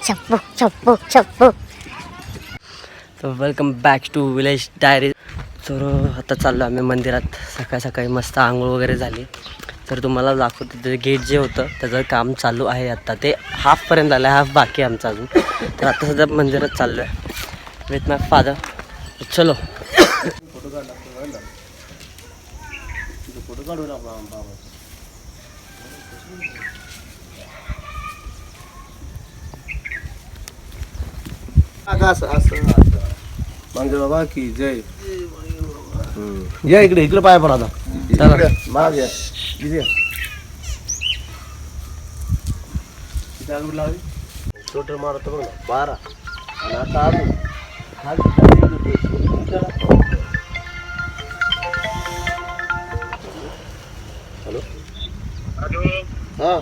छप्पू छप्पू छप्पू. तर welcome back to village diary. तर आता चाललो आम्ही मंदिरात. सकाळी सकाळी मस्त आंघोळ वगैरे झाली. तर तुम्हाला दाखवतो ते गेट जे होतं त्याचं काम चालू आहे. आता ते हाफपर्यंत आलं आहे, हाफ बाकी आहे आमचा अजून. तर आता सध्या मंदिरात चाललो आहे विथ माय फादर. चलो फोटो काढू म्हणजे बाबा की जय. या इकडे इकडे पाय पण आता माग या टोटल मारतो बघ ना 12 आणि आता हॅलो हा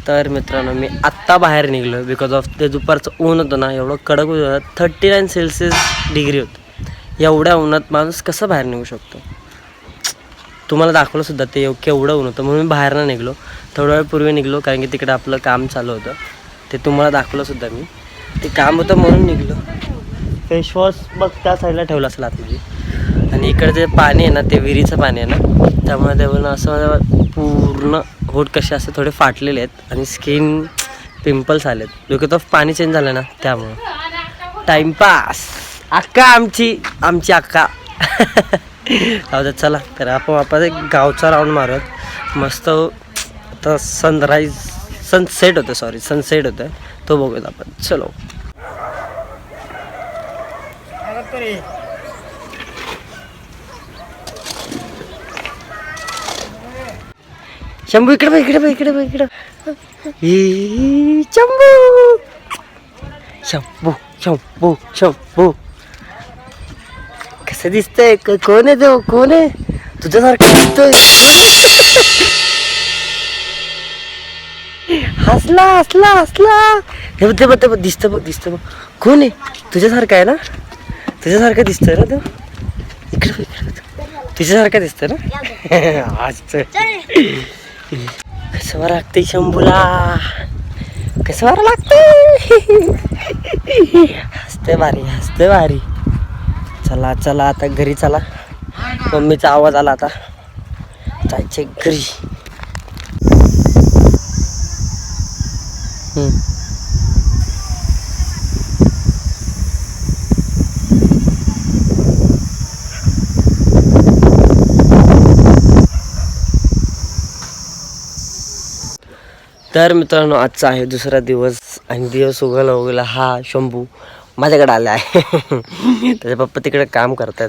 तर मित्रांनो मी आत्ता बाहेर निघलो बिकॉज ऑफ ते दुपारचं ऊन होतं ना, एवढं कडक होतं. 39 सेल्सिअस डिग्री होतं. एवढ्या उन्हात माणूस कसं बाहेर निघू शकतो. तुम्हाला दाखवलं सुद्धा ते केवढं ऊन होतं, म्हणून मी बाहेर नाही निघलो. थोड्या वेळपूर्वी निघलो कारण की तिकडे आपलं काम चालू होतं. ते तुम्हाला दाखवलं सुद्धा मी. ते काम होतं म्हणून निघलो. फेसवॉश बघ त्या साईडला ठेवलं असेल आतमध्ये. आणि इकडे जे पाणी आहे ना ते विहिरीचं पाणी आहे ना, त्यामुळे तेव्हा असं पूर्ण होट कसे असे थोडे फाटलेले आहेत आणि स्किन पिंपल्स आलेत बिकॉज ऑफ पाणी चेंज झालं ना, त्यामुळं. टाइमपास अक्का आमची अक्का. जाऊ द्या चला. तर आपण एक गावचा राऊंड मारूयात. मस्त आता सनसेट होतं तो बघूयात आपण. चलो शंभू इकडे शंभू कसं दिसतंय. कोण आहे तो? कोण आहे? तुझ्यासारखं दिसतोय. हसला हे बघ दिसतं बघ. कोण आहे? तुझ्यासारखं आहे ना, तुझ्यासारखं दिसतंय ना तो. इकडे तुझ्यासारखं दिसतंय ना. हसतोय. कसं बरं लागतंय शंभूला, कसं बरं लागतंय. हसतंय भारी. चला आता घरी चला. मम्मीचा आवाज आला, आता जायचे घरी. तर मित्रांनो आजचा आहे दुसरा दिवस आणि दिवस उगवला हा शंभू माझ्याकडे आला आहे. त्याचे पप्पा तिकडे काम करतात.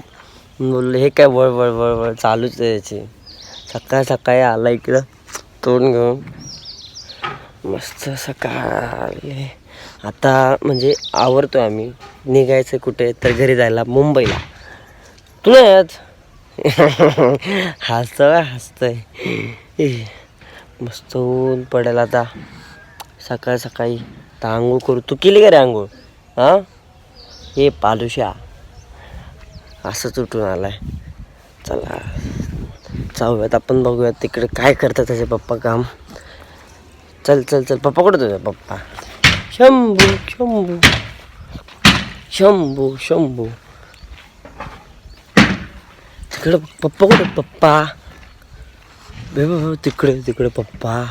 बोलले हे काय वळ चालूच आहे याची. सकाळी आला इकडं तोंड घेऊन मस्त सकाळी. आता म्हणजे आवरतो आम्ही, निघायचं कुठे तर घरी जायला मुंबईला. तुला येत हसतंय. मस्त ऊन पडेल आता सकाळी. तर आंघोळ करू. तू केली का रे आंघोळ? हां हे पालुशा असंच उठून आलाय. चला जाऊयात आपण, बघूयात तिकडे काय करतात त्याचे पप्पा काम. चल पप्पा कुठं तुझा पप्पा? शंभू तिकडं पप्पा कुठं? पप्पा तिकडे पप्पा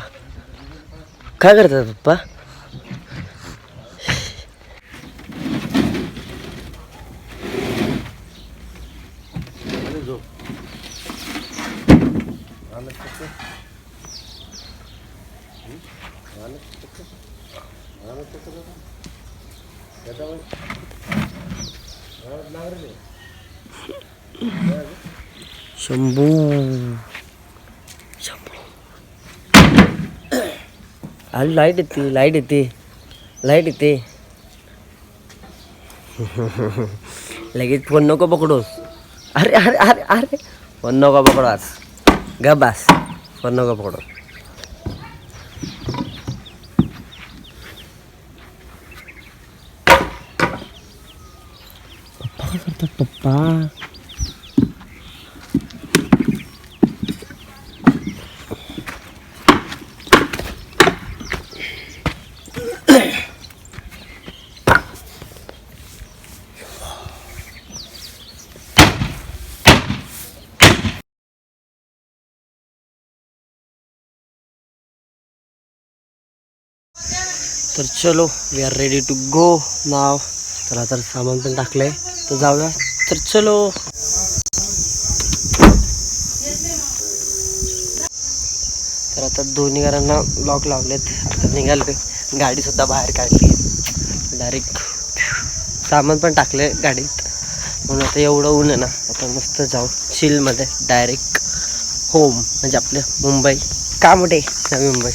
काय करतात पप्पा? शंभू लाईट येते. लगेच फोन नको पकडूस. अरे अरे अरे अरे फोन नको पकडवास. ग बस फोन नको पकडू. पप्पा काय करतात पप्पा? तर चलो we are ready to go now. चला तर सामान पण टाकलंय तर जाऊया. तर चलो. तर आता दोन्ही घरांना लॉक लावलेत. आता निघाले. गाडीसुद्धा बाहेर काढली. डायरेक्ट सामान पण टाकले गाडीत. म्हणून आता एवढं ऊन आहे ना, आता मस्त जाऊ चिलमध्ये डायरेक्ट होम, म्हणजे आपलं मुंबई कामडे नवी मुंबई.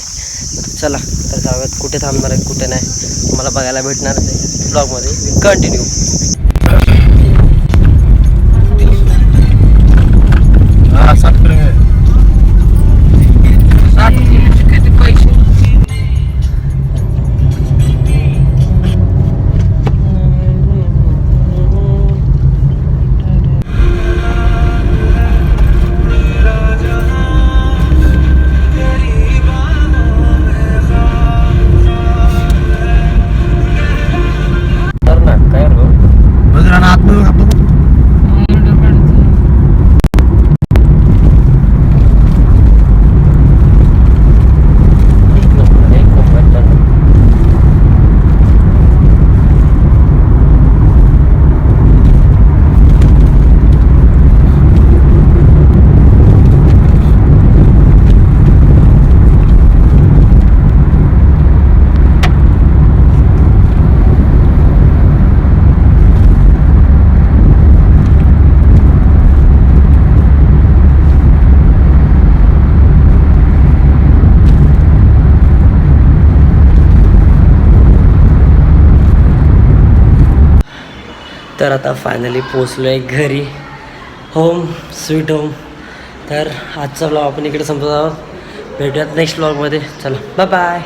चला तर जाऊयात. कुठे थांबणार आहे कुठे नाही तुम्हाला बघायला भेटणार आहे ब्लॉगमध्ये. कंटिन्यू. तर आता फायनली पोचलो आहे घरी. Home sweet home. तर आजचा ब्लॉग आपण इकडे संपत आहोत. भेटूयात नेक्स्ट ब्लॉगमध्ये. चला बाय बाय.